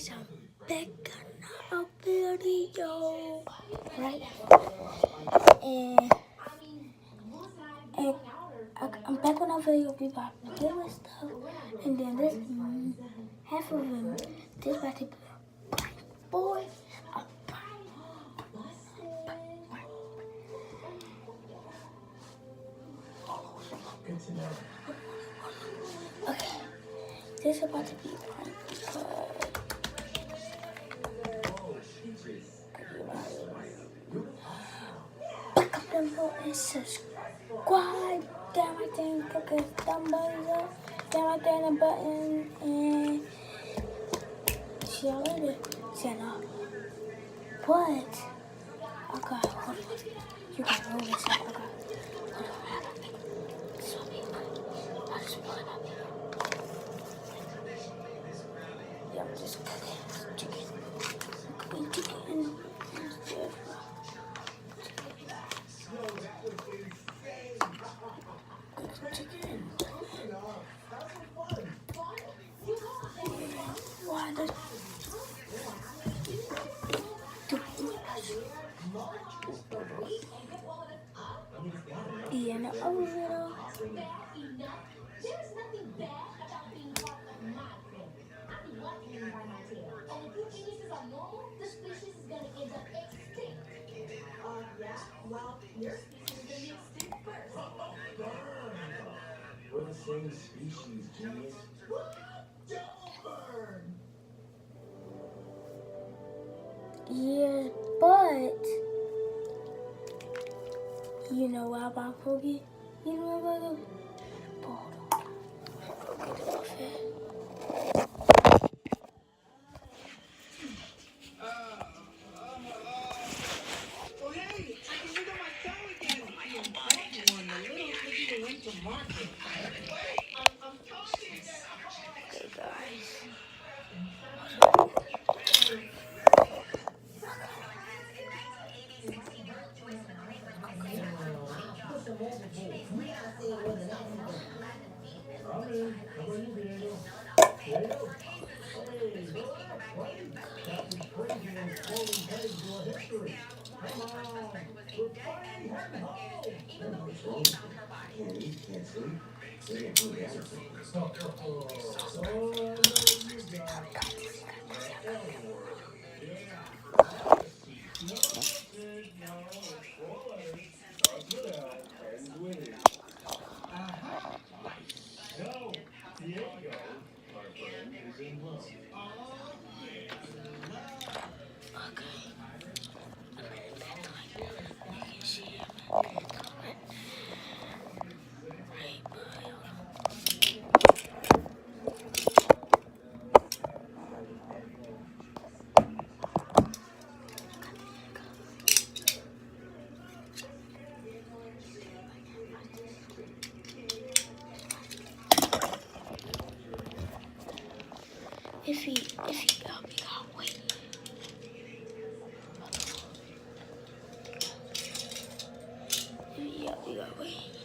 guys, I'm back on a video, right? And I'm back on a video about different stuff, and then this half of them, this about to be boy. Okay, this is about to be prank because pick up the bell and subscribe. Down right there and click the thumb buttons up. Down right there in the button and see y'all later. Santa. But okay, hold on. You gotta roll this out. Okay. Hold on. This will be good. I'll just pull it up. Yeah, I'm just cooking chicken. Cooking chicken. Why does in the little We're the same species, genius. yeah, but you know what about Poogie? You know what about him? Hold on. I'll get it off here. Oh, hey, I can wiggle my toe again. The important one, the little piggy who went to market. I'm talking. Okay, guys. If he got me, God, wait. If he got me, God, wait.